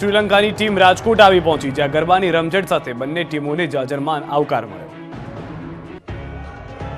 શ્રીલંકાની ટીમ રાજકોટ આવી પહોંચી, જ્યાં ગરબાની રમઝટ સાથે બંને ટીમોને જાજરમાન આવકાર મળ્યો.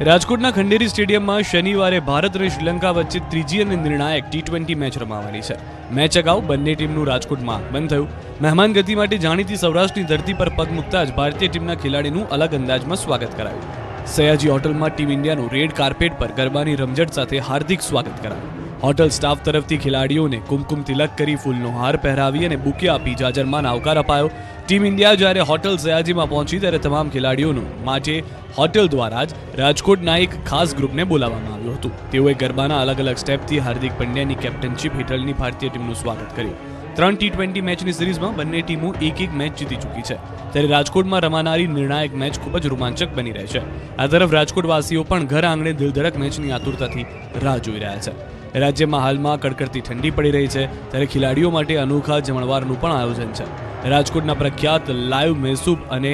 રાજકોટના ખંડેરી સ્ટેડિયમમાં શનિવારે ભારત અને શ્રીલંકા વચ્ચે ત્રીજી અને નિર્ણાયક T20 મેચ રમાવાની છે. મેચ અગાઉ બંને ટીમનું રાજકોટમાં આગમન થયું. મહેમાન ગતિ માટે જાણીતી સૌરાષ્ટ્રની ધરતી પર પગ મૂકતા જ ભારતીય ટીમના ખેલાડીનું અલગ અંદાજમાં સ્વાગત કરાયું. સયાજી હોટલમાં ટીમ ઇન્ડિયાનું રેડ કાર્પેટ પર ગરબાની રમઝટ સાથે હાર્દિક સ્વાગત કરાયું. હોટલ સ્ટાફ તરફથી ખેલાડીઓને કુમકુમ તિલક કરી ફૂલનો હાર પહેરાવી અને બુકે આપી જાજરમાન આવકાર અપાયો. ટીમ ઇન્ડિયા જ્યારે હોટલ સયાજીમાં પહોંચી ત્યારે તમામ ખેલાડીઓનું માટે હોટલ દ્વારા જ રાજકોટના એક ખાસ ગ્રુપને બોલાવવામાં આવ્યું હતું. તેઓએ ગરબાના અલગ અલગ સ્ટેપથી હાર્દિક પંડ્યાની કેપ્ટનશીપ હેઠળની ભારતીય ટીમનું સ્વાગત કર્યું. 3 T20 મેચની સિરીઝમાં બંને ટીમો એક મેચ જીતી ચૂકી છે, ત્યારે રાજકોટમાં રમાનારી નિર્ણાયક મેચ ખૂબ જ રોમાંચક બની રહેશે. આ તરફ રાજકોટવાસીઓ પણ ઘર આંગણે દિલધડક મેચની આતુરતાથી રાહ જોઈ રહ્યા છે. રાજ્યમાં હાલમાં કડકડતી ઠંડી પડી રહી છે, ત્યારે ખેલાડીઓ માટે અનોખા જમણવારનું પણ આયોજન છે. રાજકોટના પ્રખ્યાત લાઈવ મેસૂબ અને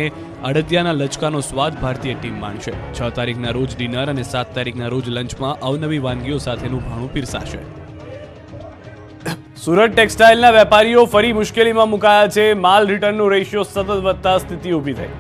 અડદિયાના લચકાનો સ્વાદ ભારતીય ટીમ માણશે. 6 તારીખના રોજ ડિનર અને 7 તારીખના રોજ લંચમાં અવનવી વાનગીઓ સાથેનું ભાણું પીરસાશે. સુરત ટેક્સટાઇલના વેપારીઓ ફરી મુશ્કેલીમાં મુકાયા છે. માલ રિટર્નનો રેશિયો સતત વધતા સ્થિતિ ઊભી થઈ.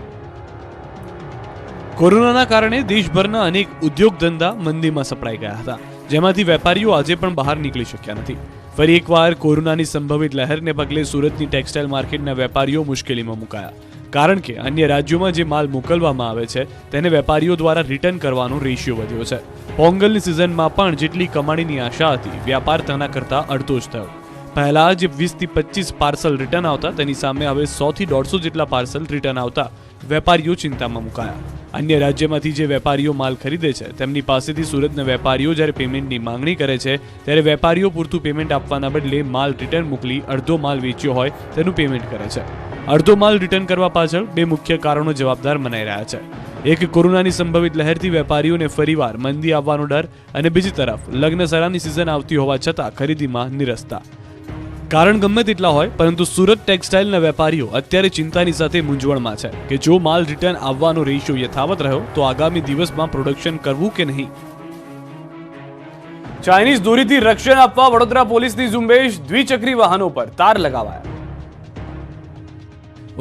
કોરોનાના કારણે દેશભરના અનેક ઉદ્યોગ ધંધા મંદીમાં સપડાઈ ગયા હતા, જેમાંથી વેપારીઓ આજે પણ બહાર નીકળી શક્યા નથી. ફરી એકવાર કોરોનાની સંભવિત લહેરને પગલે સુરતની ટેક્સટાઇલ માર્કેટના વેપારીઓ મુશ્કેલીમાં મુકાયા, કારણ કે અન્ય રાજ્યોમાં જે માલ મોકલવામાં આવે છે તેને વેપારીઓ દ્વારા રિટર્ન કરવાનો રેશિયો વધ્યો છે. પોંગલની સિઝનમાં પણ જેટલી કમાણીની આશા હતી, વ્યાપાર તેના કરતાં અડધો જ થયો. પહેલા જે 20 થી 25 પાર્સલ રિટર્ન આવતા, તેની સામે હવે 100 થી 150 જેટલા પાર્સલ રિટર્ન આવતા વેપારીઓ ચિંતામાં મુકાયા. અન્ય રાજ્યમાંથી જે વેપારીઓ માલ ખરીદે છે તેમની પાસેથી સુરતના વેપારીઓ જ્યારે પેમેન્ટની માંગણી કરે છે, ત્યારે વેપારીઓ પૂરતું પેમેન્ટ આપવાના બદલે માલ રિટર્ન મોકલી અડધો માલ વેચ્યો હોય તેનું પેમેન્ટ કરે છે. અડધો માલ રિટર્ન કરવા પાછળ 2 મુખ્ય કારણો જવાબદાર મનાઈ રહ્યા છે. એક, કોરોનાની સંભવિત લહેરથી વેપારીઓને ફરીવાર મંદી આવવાનો ડર, અને બીજી તરફ લગ્નસરાની સિઝન આવતી હોવા છતાં ખરીદીમાં નિરસતા. કારણ ગમે તેટલા હોય, પરંતુ સુરત ટેક્સટાઇલના વેપારીઓ અત્યારે ચિંતાની સાથે મૂંઝવણમાં છે કે જો માલ રિટર્ન આવવાનો રેશિયો યથાવત રહ્યો તો આગામી દિવસમાં પ્રોડક્શન કરવું કે નહીં. ચાઇનીઝ દોરીથી રક્ષણ આપવા વડોદરા પોલીસની ઝુંબેશ. દ્વિચક્રી વાહનો પર તાર લગાવાયા.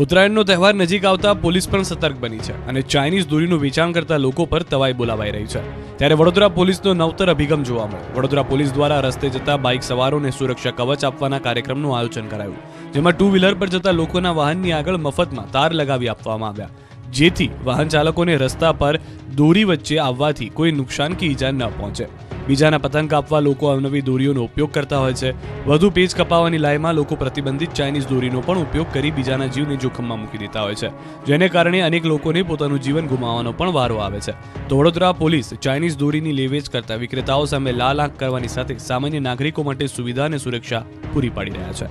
ઉત્તરાયણનો તહેવાર નજીક આવતા પોલીસ પણ સતર્ક બની છે અને ચાઇનીઝ દોરીનું વેચાણ કરતા લોકો પર તવાઈ બોલાવાઈ રહી છે. ત્યારે વડોદરા પોલીસનો નવતર અભિગમ જોવા મળ્યો. વડોદરા પોલીસ દ્વારા રસ્તે જતા બાઇક સવારોને સુરક્ષા કવચ આપવાના કાર્યક્રમનું આયોજન કરાયું, જેમાં 2 વ્હીલર પર જતા લોકોના વાહનની આગળ મફતમાં તાર લગાવી આપવામાં આવ્યા, જેથી વાહન ચાલકોને રસ્તા પર દોરી વચ્ચે આવવાથી કોઈ નુકસાન કે ઈજા ન પહોંચે. બીજાના પતંગ કાપવા લોકો અવનવી દોરીઓનો ઉપયોગ કરતા હોય છે. વધુ પેચ કપાવવાની લાઈમાં લોકો પ્રતિબંધિત ચાઇનીઝ દોરીનો પણ ઉપયોગ કરી બીજાના જીવને જોખમમાં મૂકી દેતા હોય છે, જેને કારણે અનેક લોકોને પોતાનું જીવન ગુમાવવાનો પણ વારો આવે છે. તો વડોદરા પોલીસ ચાઇનીઝ દોરીની લેવેચ કરતા વિક્રેતાઓ સામે લાલ આંખ કરવાની સાથે સામાન્ય નાગરિકો માટે સુવિધા અને સુરક્ષા પૂરી પાડી રહ્યા છે.